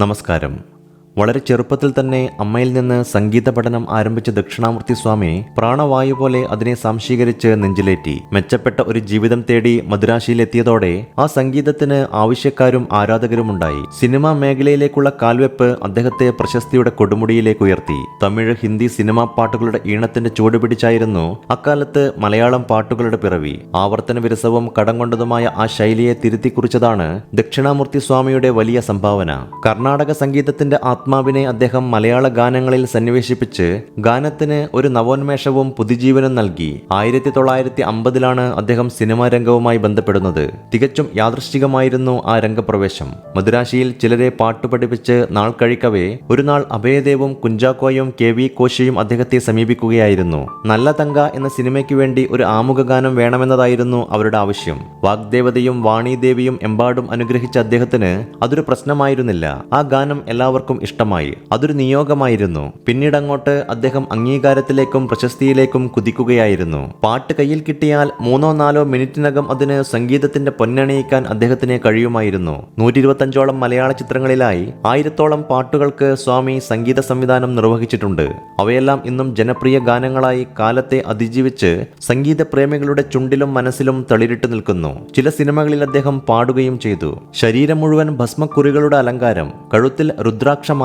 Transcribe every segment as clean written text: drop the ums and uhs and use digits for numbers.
നമസ്കാരം. വളരെ ചെറുപ്പത്തിൽ തന്നെ അമ്മയിൽ നിന്ന് സംഗീത പഠനം ആരംഭിച്ച ദക്ഷിണാമൂർത്തി സ്വാമി പ്രാണവായു പോലെ അതിനെ സംശീകരിച്ച് നെഞ്ചിലേറ്റി മെച്ചപ്പെട്ട ഒരു ജീവിതം തേടി മദുരാശിയിലെത്തിയതോടെ ആ സംഗീതത്തിന് ആവശ്യക്കാരും ആരാധകരുമുണ്ടായി. സിനിമാ മേഖലയിലേക്കുള്ള കാൽവെപ്പ് അദ്ദേഹത്തെ പ്രശസ്തിയുടെ കൊടുമുടിയിലേക്ക് ഉയർത്തി. തമിഴ്, ഹിന്ദി സിനിമാ പാട്ടുകളുടെ ഈണത്തിന്റെ ചുവട് പിടിച്ചായിരുന്നു അക്കാലത്ത് മലയാളം പാട്ടുകളുടെ പിറവി. ആവർത്തന വിരസവും കടം കൊണ്ടതുമായ ആ ശൈലിയെ തിരുത്തി കുറിച്ചതാണ് ദക്ഷിണാമൂർത്തി സ്വാമിയുടെ വലിയ സംഭാവന. കർണാടക സംഗീതത്തിന്റെ ആത്മാവിനെ അദ്ദേഹം മലയാള ഗാനങ്ങളിൽ സന്നിവേശിപ്പിച്ച് ഗാനത്തിന് ഒരു നവോന്മേഷവും പുതുജീവനും നൽകി. 1950 അദ്ദേഹം സിനിമാ രംഗവുമായി ബന്ധപ്പെടുന്നത്. തികച്ചും യാദൃശ്ചികമായിരുന്നു ആ രംഗപ്രവേശം. മദുരാശിയിൽ ചിലരെ പാട്ടു പഠിപ്പിച്ച് നാൾ കഴിക്കവേ ഒരു നാൾ അഭയദേവും കുഞ്ചാക്കോയും KV കോശിയും അദ്ദേഹത്തെ സമീപിക്കുകയായിരുന്നു. നല്ല തങ്ക എന്ന സിനിമയ്ക്ക് വേണ്ടി ഒരു ആമുഖ ഗാനം വേണമെന്നതായിരുന്നു അവരുടെ ആവശ്യം. വാഗ്ദേവതയും വാണിദേവിയും എമ്പാടും അനുഗ്രഹിച്ച അദ്ദേഹത്തിന് അതൊരു പ്രശ്നമായിരുന്നില്ല. ആ ഗാനം എല്ലാവർക്കും ഇഷ്ടമായി. അതൊരു നിയോഗമായിരുന്നു. പിന്നീടങ്ങോട്ട് അദ്ദേഹം അംഗീകാരത്തിലേക്കും പ്രശസ്തിയിലേക്കും കുതിക്കുകയായിരുന്നു. പാട്ട് കയ്യിൽ കിട്ടിയാൽ 3-4 മിനിറ്റിനകം അതിന് സംഗീതത്തിന്റെ പൊന്നണിയിക്കാൻ അദ്ദേഹത്തിന് കഴിയുമായിരുന്നു. 125ഓളം മലയാള ചിത്രങ്ങളിലായി 1000ഓളം പാട്ടുകൾക്ക് സ്വാമി സംഗീത സംവിധാനം നിർവഹിച്ചിട്ടുണ്ട്. അവയെല്ലാം ഇന്നും ജനപ്രിയ ഗാനങ്ങളായി കാലത്തെ അതിജീവിച്ച് സംഗീത പ്രേമികളുടെ ചുണ്ടിലും മനസ്സിലും തളിരിട്ട് നിൽക്കുന്നു. ചില സിനിമകളിൽ അദ്ദേഹം പാടുകയും ചെയ്തു. ശരീരം മുഴുവൻ ഭസ്മക്കുറികളുടെ അലങ്കാരം, കഴുത്തിൽ രുദ്രാക്ഷമാല,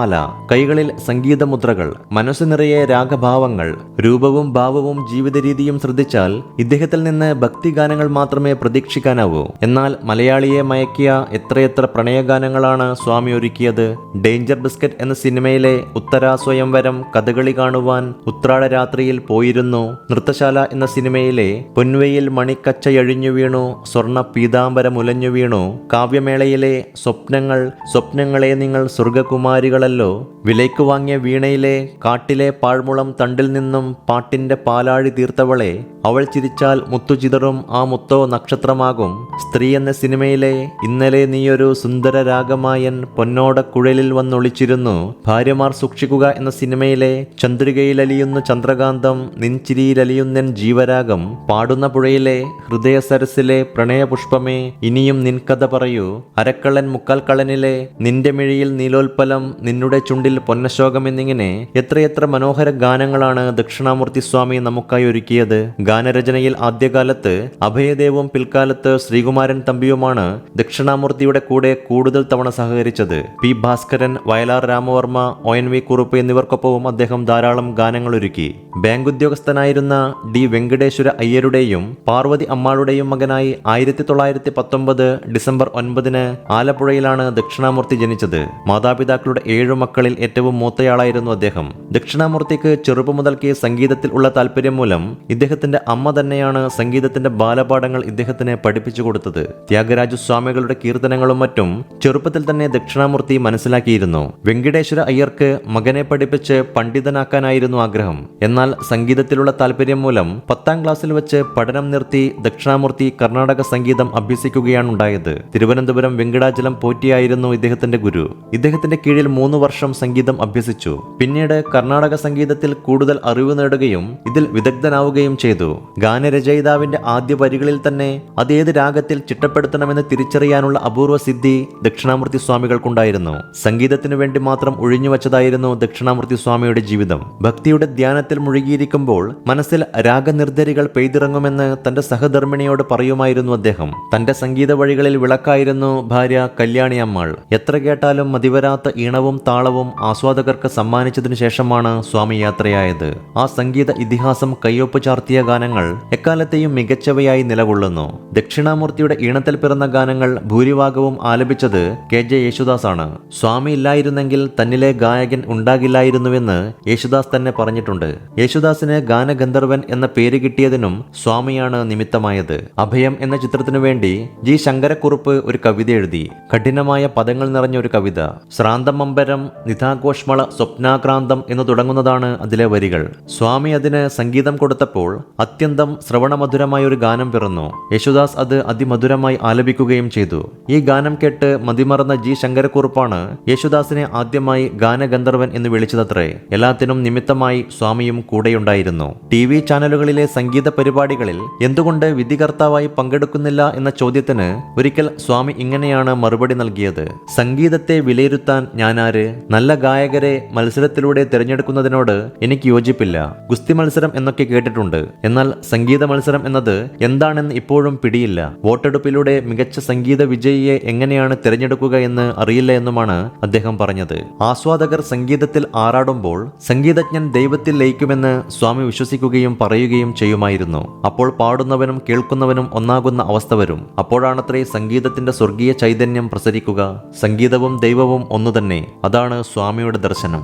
കൈകളിൽ സംഗീതമുദ്രകൾ, മനസ്സു നിറയെ രാഗഭാവങ്ങൾ, രൂപവും ഭാവവും ജീവിത രീതിയും ശ്രദ്ധിച്ചാൽ ഇദ്ദേഹത്തിൽ നിന്ന് ഭക്തിഗാനങ്ങൾ മാത്രമേ പ്രതീക്ഷിക്കാനാവൂ. എന്നാൽ മലയാളിയെ മയക്കിയ എത്രയെത്ര പ്രണയഗാനങ്ങളാണ് സ്വാമി ഒരുക്കിയത്. ഡേഞ്ചർ ബിസ്ക്കറ്റ് എന്ന സിനിമയിലെ ഉത്തരാ സ്വയംവരം, കഥകളി കാണുവാൻ ഉത്രാട രാത്രിയിൽ പോയിരുന്നു, നൃത്തശാല എന്ന സിനിമയിലെ പൊൻവെയിൽ മണിക്കച്ചയഴിഞ്ഞു വീണു, സ്വർണ്ണ പീതാംബരമുലഞ്ഞു വീണു, കാവ്യമേളയിലെ സ്വപ്നങ്ങളെ നിങ്ങൾ സ്വർഗകുമാരികളല്ലോ, വിലയ്ക്ക് വാങ്ങിയ വീണയിലെ കാട്ടിലെ പാഴ്മുളം തണ്ടിൽ നിന്നും പാട്ടിന്റെ പാലാഴി തീർത്തവളെ, അവൾ ചിരിച്ചാൽ മുത്തു ചിതറും ആ മുത്തോ നക്ഷത്രമാകും, സ്ത്രീ എന്ന സിനിമയിലെ ഇന്നലെ നീയൊരു സുന്ദര രാഗമായൻ പൊന്നോട കുഴലിൽ വന്നൊളിച്ചിരുന്നു, ഭാര്യമാർ സൂക്ഷിക്കുക എന്ന സിനിമയിലെ ചന്ദ്രികയിലലിയുന്നു ചന്ദ്രകാന്തം, നിൻചിരിയിലലിയുന്നൻ ജീവരാഗം, പാടുന്ന പുഴയിലെ ഹൃദയ സരസിലെ പ്രണയപുഷ്പമേ ഇനിയും നിൻ കഥ പറയൂ, അരക്കള്ളൻ മുക്കാൽ കള്ളനിലെ നിന്റെ മിഴിയിൽ നീലോൽപ്പലം, നിന്നുടെ ചുണ്ടിൽ പൊന്നശോകം എന്നിങ്ങനെ എത്രയെത്ര മനോഹര ഗാനങ്ങളാണ് ദക്ഷിണാമൂർത്തി സ്വാമി നമുക്കായി ഒരുക്കിയത്. ഗാനരചനയിൽ ആദ്യകാലത്ത് അഭയദേവും പിൽക്കാലത്ത് ശ്രീകുമാരൻ തമ്പിയുമാണ് ദക്ഷിണാമൂർത്തിയുടെ കൂടെ കൂടുതൽ തവണ സഹകരിച്ചത്. P. ഭാസ്കരൻ, വയലാർ രാമവർമ്മ, ONV കുറുപ്പ് എന്നിവർക്കൊപ്പവും അദ്ദേഹം ധാരാളം ഗാനങ്ങൾ ഒരുക്കി. ബാങ്ക് ഉദ്യോഗസ്ഥനായിരുന്ന D. വെങ്കടേശ്വര അയ്യരുടെയും പാർവതി അമ്മാളുടെയും മകനായി 1919 ഡിസംബർ 9 ആലപ്പുഴയിലാണ് ദക്ഷിണാമൂർത്തി ജനിച്ചത്. മാതാപിതാക്കളുടെ 7 മക്കളിൽ ഏറ്റവും മൂത്തയാളായിരുന്നു അദ്ദേഹം. ദക്ഷിണാമൂർത്തിക്ക് ചെറുപ്പം മുതൽക്കേ സംഗീതത്തിൽ ഉള്ള താല്പര്യം മൂലം ഇദ്ദേഹത്തിന്റെ അമ്മ തന്നെയാണ് സംഗീതത്തിന്റെ ബാലപാഠങ്ങൾ ഇദ്ദേഹത്തിന് പഠിപ്പിച്ചു കൊടുത്തത്. ത്യാഗരാജ സ്വാമികളുടെ കീർത്തനങ്ങളും മറ്റും ചെറുപ്പത്തിൽ തന്നെ ദക്ഷിണാമൂർത്തി മനസ്സിലാക്കിയിരുന്നു. വെങ്കടേശ്വര അയ്യർക്ക് മകനെ പഠിപ്പിച്ച് പണ്ഡിതനാക്കാനായിരുന്നു ആഗ്രഹം. എന്നാൽ സംഗീതത്തിലുള്ള താല്പര്യം മൂലം 10ാം ക്ലാസ്സിൽ വെച്ച് പഠനം നിർത്തി ദക്ഷിണാമൂർത്തി കർണാടക സംഗീതം അഭ്യസിക്കുകയാണ് ഉണ്ടായത്. തിരുവനന്തപുരം വെങ്കടാചലം പോറ്റിയായിരുന്നു ഇദ്ദേഹത്തിന്റെ ഗുരു. ഇദ്ദേഹത്തിന്റെ കീഴിൽ 3 വർഷം സംഗീതം അഭ്യസിച്ചു. പിന്നീട് കർണാടക സംഗീതത്തിൽ കൂടുതൽ അറിവ് നേടുകയും ഇതിൽ വിദഗ്ധനാവുകയും ചെയ്തു. ഗാനരചയിതാവിന്റെ ആദ്യ വരികളിൽ തന്നെ അതേത് രാഗത്തിൽ ചിട്ടപ്പെടുത്തണമെന്ന് തിരിച്ചറിയാനുള്ള അപൂർവ സിദ്ധി ദക്ഷിണാമൂർത്തി സ്വാമികൾക്കുണ്ടായിരുന്നു. സംഗീതത്തിനു വേണ്ടി മാത്രം ഒഴിഞ്ഞുവച്ചതായിരുന്നു ദക്ഷിണാമൂർത്തി സ്വാമിയുടെ ജീവിതം. ഭക്തിയുടെ ധ്യാനത്തിൽ മുഴുകിയിരിക്കുമ്പോൾ മനസ്സിൽ രാഗനിർദ്ധരികൾ പെയ്തിറങ്ങുമെന്ന് തന്റെ സഹധർമ്മിണിയോട് പറയുമായിരുന്നു അദ്ദേഹം. തന്റെ സംഗീത വഴികളിൽ വിളക്കായിരുന്നു ഭാര്യ കല്യാണി അമ്മാൾ. എത്ര കേട്ടാലും മതിവരാത്ത ഈണവും താളവും ആസ്വാദകർക്ക് സമ്മാനിച്ചതിനു ശേഷമാണ് സ്വാമി യാത്രയായത്. ആ സംഗീത ഇതിഹാസം കയ്യൊപ്പ് ചാർത്തിയ ഗാനങ്ങൾ എക്കാലത്തെയും മികച്ചവയായി നിലകൊള്ളുന്നു. ദക്ഷിണാമൂർത്തിയുടെ ഈണത്തിൽ പിറന്ന ഗാനങ്ങൾ ഭൂരിഭാഗവും ആലപിച്ചത് KJ യേശുദാസാണ്. സ്വാമി ഇല്ലായിരുന്നെങ്കിൽ തന്നിലെ ഗായകൻ ഉണ്ടാകില്ലായിരുന്നുവെന്ന് യേശുദാസ് തന്നെ പറഞ്ഞിട്ടുണ്ട്. യേശുദാസിന് ഗാനഗന്ധർവൻ എന്ന പേര് കിട്ടിയതിനും സ്വാമിയാണ് നിമിത്തമായത്. അഭയം എന്ന ചിത്രത്തിനു വേണ്ടി G. ശങ്കരക്കുറുപ്പ് ഒരു കവിത എഴുതി. കഠിനമായ പദങ്ങൾ നിറഞ്ഞ ഒരു കവിത. ശ്രാന്തമമ്പര നിരാകാരം നിതാഘോഷ്മള സ്വപ്നാക്രാന്തം എന്ന് തുടങ്ങുന്നതാണ് അതിലെ വരികൾ. സ്വാമി അതിന് സംഗീതം കൊടുത്തപ്പോൾ അത്യന്തം ശ്രവണമധുരമായ ഒരു ഗാനം പിറന്നു. യേശുദാസ് അത് അതിമധുരമായി ആലപിക്കുകയും ചെയ്തു. ഈ ഗാനം കേട്ട് മതിമറന്ന ജി ശങ്കരക്കുറുപ്പാണ് യേശുദാസിനെ ആദ്യമായി ഗാനഗന്ധർവൻ എന്ന് വിളിച്ചതത്രേ. എല്ലാത്തിനും നിമിത്തമായി സ്വാമിയും കൂടെയുണ്ടായിരുന്നു. TV ചാനലുകളിലെ സംഗീത പരിപാടികളിൽ എന്തുകൊണ്ട് വിധികർത്താവായി പങ്കെടുക്കുന്നില്ല എന്ന ചോദ്യത്തിന് ഒരിക്കൽ സ്വാമി ഇങ്ങനെയാണ് മറുപടി നൽകിയത്: സംഗീതത്തെ വിലയിരുത്താൻ ഞാനാര്? നല്ല ഗായകരെ മത്സരത്തിലൂടെ തിരഞ്ഞെടുക്കുന്നതിനോട് എനിക്ക് യോജിപ്പില്ല. ഗുസ്തി മത്സരം എന്നൊക്കെ കേട്ടിട്ടുണ്ട്, എന്നാൽ സംഗീത മത്സരം എന്നത് എന്താണെന്ന് ഇപ്പോഴും പിടിയില്ല. വോട്ടെടുപ്പിലൂടെ മികച്ച സംഗീത വിജയിയെ എങ്ങനെയാണ് തിരഞ്ഞെടുക്കുക എന്ന് അറിയില്ല എന്നുമാണ് അദ്ദേഹം പറഞ്ഞത്. ആസ്വാദകർ സംഗീതത്തിൽ ആറാടുമ്പോൾ സംഗീതജ്ഞൻ ദൈവത്തിൽ ലയിക്കുമെന്ന് സ്വാമി വിശ്വസിക്കുകയും പറയുകയും ചെയ്യുമായിരുന്നു. അപ്പോൾ പാടുന്നവനും കേൾക്കുന്നവനും ഒന്നാകുന്ന അവസ്ഥ വരും. അപ്പോഴാണത്രേ സംഗീതത്തിന്റെ സ്വർഗീയ ചൈതന്യം പ്രസരിക്കുക. സംഗീതവും ദൈവവും ഒന്നുതന്നെ. അതാണ് സ്വാമിയുടെ ദർശനം.